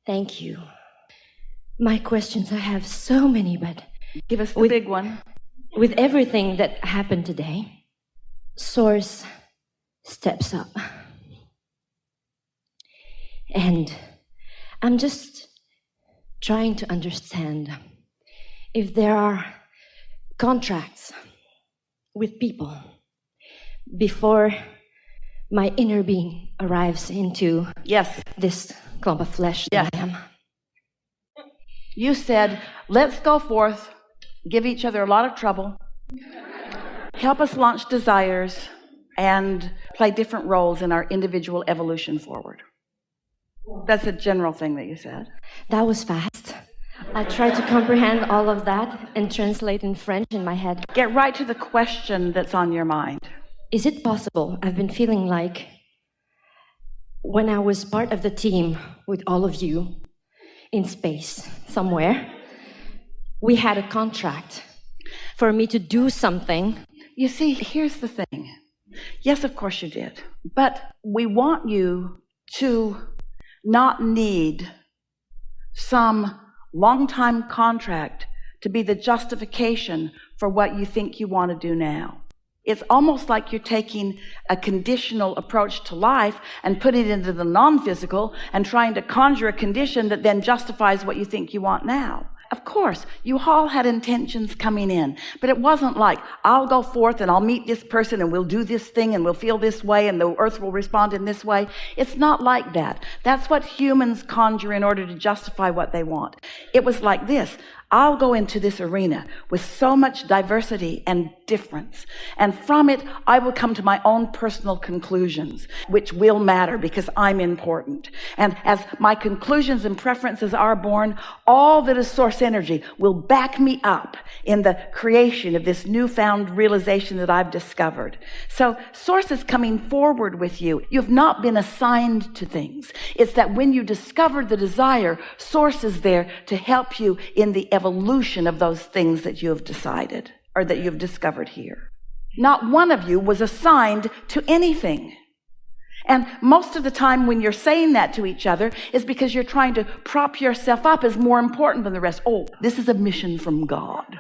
Thank you. My questions, I have so many, but Give us the big one. with everything that happened today, Source steps up. And I'm just trying to understand if there are contracts with people before my inner being arrives into this clump of flesh that I am. You said, let's go forth, give each other a lot of trouble, help us launch desires, and play different roles in our individual evolution forward. That's a general thing that you said. That was fast. I tried to comprehend all of that and translate in French in my head. Get right to the question that's on your mind. Is it possible? I've been feeling like when I was part of the team with all of you in space somewhere, we had a contract for me to do something. You see, here's the thing. Yes, of course you did. But we want you to not need some long-time contract to be the justification for what you think you want to do now. It's almost like you're taking a conditional approach to life and putting it into the non-physical and trying to conjure a condition that then justifies what you think you want now. Of course, you all had intentions coming in, but it wasn't like, I'll go forth and I'll meet this person and we'll do this thing and we'll feel this way and the earth will respond in this way. It's not like that. That's what humans conjure in order to justify what they want. It was like this. I'll go into this arena with so much diversity and difference, and from it I will come to my own personal conclusions, which will matter because I'm important. And as my conclusions and preferences are born, all that is source energy will back me up in the creation of this newfound realization that I've discovered. So source is coming forward with you. You've not been assigned to things. It's that when you discover the desire, source is there to help you in the evolution of those things that you have decided or that you've discovered here. Not one of you was assigned to anything. And most of the time when you're saying that to each other is because you're trying to prop yourself up as more important than the rest. Oh, this is a mission from God.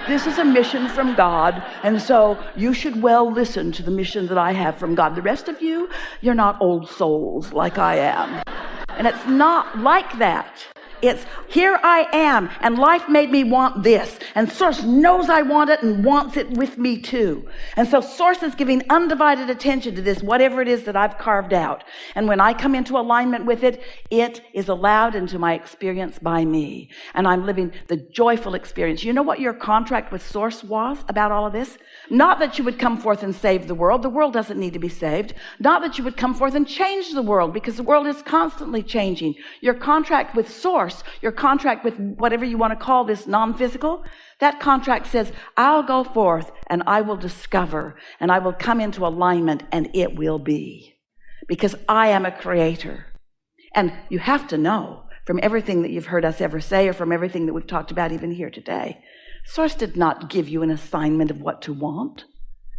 This is a mission from God, and so you should well listen to the mission that I have from God. The rest of you, you're not old souls like I am. And it's not like that. It's, here I am, and life made me want this, and Source knows I want it and wants it with me too. And so Source is giving undivided attention to this, whatever it is that I've carved out. And when I come into alignment with it, it is allowed into my experience by me. And I'm living the joyful experience. You know what your contract with Source was about all of this? Not that you would come forth and save the world. The world doesn't need to be saved. Not that you would come forth and change the world, because the world is constantly changing. Your contract with Source, your contract with whatever you want to call this non-physical, that contract says, I'll go forth and I will discover and I will come into alignment and it will be. Because I am a creator. And you have to know from everything that you've heard us ever say or from everything that we've talked about even here today, Source did not give you an assignment of what to want.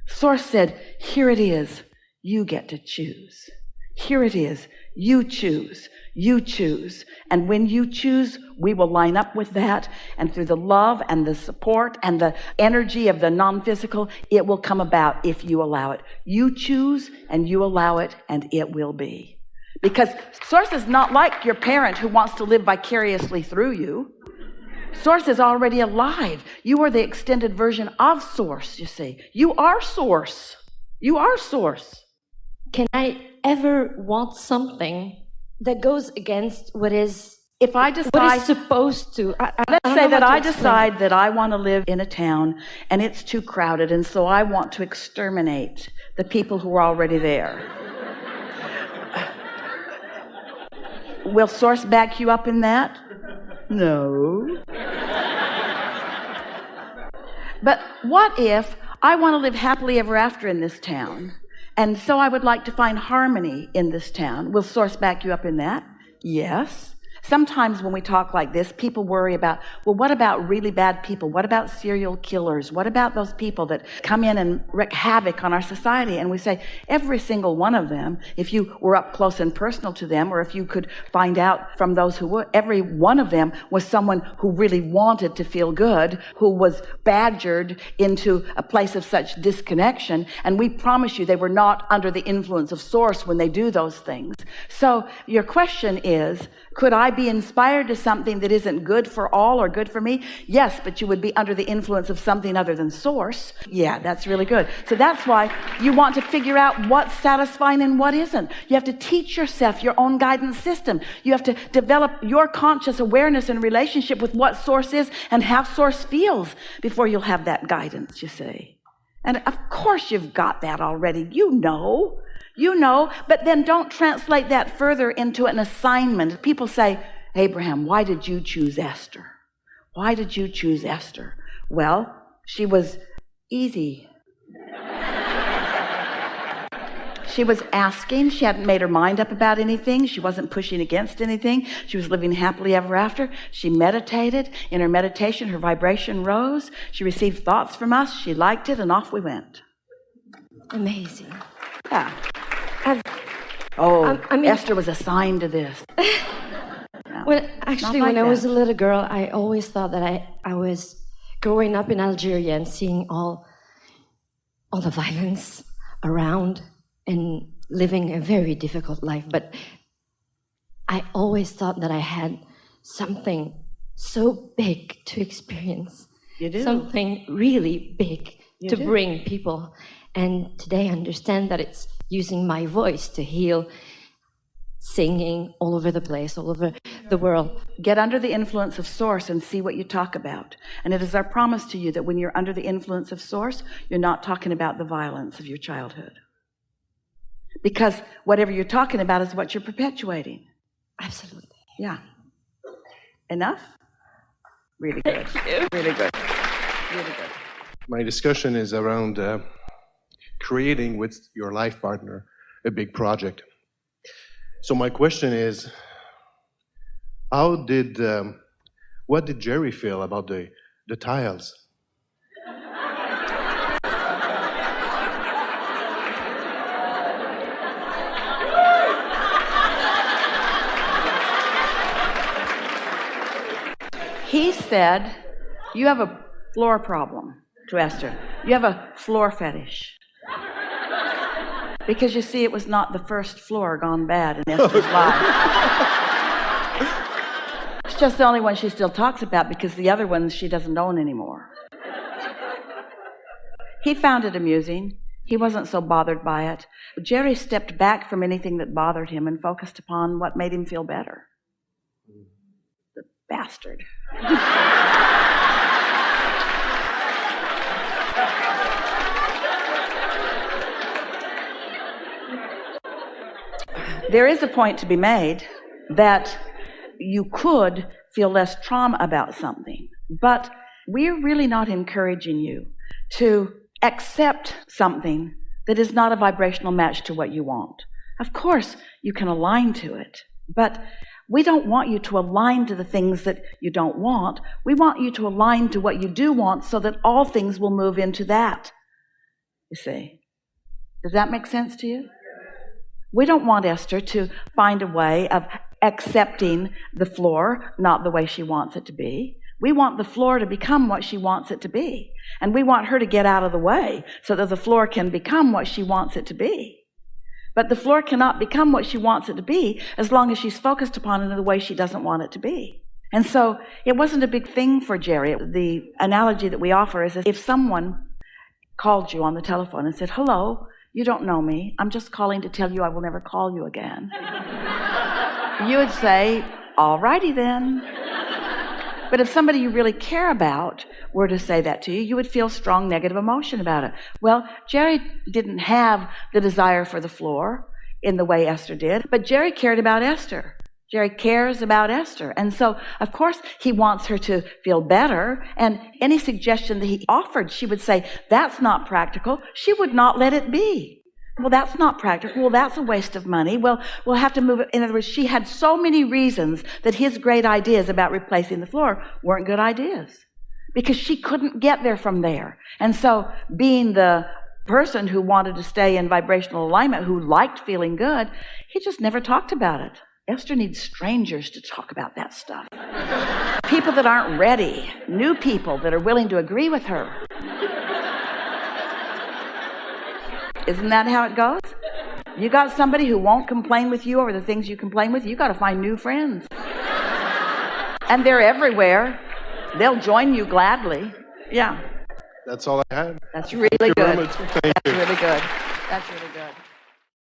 Source said, here it is, you get to choose. Here it is, you choose. You choose. And when you choose, we will line up with that. And through the love and the support and the energy of the non-physical, it will come about if you allow it. You choose and you allow it and it will be. Because Source is not like your parent who wants to live vicariously through you. Source is already alive. You are the extended version of Source, you see. You are Source. You are Source. Can I ever want something that goes against what is if I decide what is supposed to? Let's say that I decide that I want to live in a town and it's too crowded, and so I want to exterminate the people who are already there. Will Source back you up in that? No. But what if I want to live happily ever after in this town, and so I would like to find harmony in this town? Will Source back you up in that? Yes. Sometimes when we talk like this, people worry about, well, what about really bad people? What about serial killers? What about those people that come in and wreak havoc on our society? And we say, every single one of them, if you were up close and personal to them, or if you could find out from those who were, every one of them was someone who really wanted to feel good, who was badgered into a place of such disconnection. And we promise you they were not under the influence of source when they do those things. So your question is, could I be inspired to something that isn't good for all or good for me? Yes, but you would be under the influence of something other than source. Yeah, that's really good. So that's why you want to figure out what's satisfying and what isn't. You have to teach yourself your own guidance system. You have to develop your conscious awareness and relationship with what source is and how source feels before you'll have that guidance, you see. And of course you've got that already. You know, but then don't translate that further into an assignment. People say, Abraham, why did you choose Esther? Why did you choose Esther? Well, she was easy. She was asking. She hadn't made her mind up about anything. She wasn't pushing against anything. She was living happily ever after. She meditated. In her meditation, her vibration rose. She received thoughts from us. She liked it, and off we went. Amazing. Yeah. I mean, Esther was assigned to this. No, when I was a little girl, I always thought that I was growing up in Algeria and seeing all the violence around and living a very difficult life. But I always thought that I had something so big to experience. You do. Something really big to bring people. And today I understand that it's using my voice to heal, singing all over the place, all over the world. Get under the influence of source and see what you talk about. And it is our promise to you that when you're under the influence of source, you're not talking about the violence of your childhood. Because whatever you're talking about is what you're perpetuating. Absolutely. Yeah. Enough? Really good. Really good. Really good. My discussion is around creating with your life partner a big project. So my question is, what did Jerry feel about the tiles? He said, you have a floor problem, to Esther. You have a floor fetish. Because you see, it was not the first floor gone bad in Esther's life. It's just the only one she still talks about, because the other ones she doesn't own anymore. He found it amusing. He wasn't so bothered by it. Jerry stepped back from anything that bothered him and focused upon what made him feel better. The bastard. There is a point to be made that you could feel less trauma about something, but we're really not encouraging you to accept something that is not a vibrational match to what you want. Of course, you can align to it, but we don't want you to align to the things that you don't want. We want you to align to what you do want so that all things will move into that. You see? Does that make sense to you? We don't want Esther to find a way of accepting the floor, not the way she wants it to be. We want the floor to become what she wants it to be. And we want her to get out of the way so that the floor can become what she wants it to be. But the floor cannot become what she wants it to be as long as she's focused upon it in the way she doesn't want it to be. And so it wasn't a big thing for Jerry. The analogy that we offer is if someone called you on the telephone and said, hello, you don't know me. I'm just calling to tell you I will never call you again. You would say, all righty then. But if somebody you really care about were to say that to you, you would feel strong negative emotion about it. Well, Jerry didn't have the desire for the floor in the way Esther did, but Jerry cared about Esther. Jerry cares about Esther. And so, of course, he wants her to feel better. And any suggestion that he offered, she would say, that's not practical. She would not let it be. Well, that's not practical. Well, that's a waste of money. Well, we'll have to move it. In other words, she had so many reasons that his great ideas about replacing the floor weren't good ideas because she couldn't get there from there. And so being the person who wanted to stay in vibrational alignment, who liked feeling good, he just never talked about it. Esther needs strangers to talk about that stuff. People that aren't ready, new people that are willing to agree with her. Isn't that how it goes? You got somebody who won't complain with you over the things you complain with, you got to find new friends. And they're everywhere. They'll join you gladly. Yeah. That's all I had. That's really good. Thank you. That's really good. That's really good.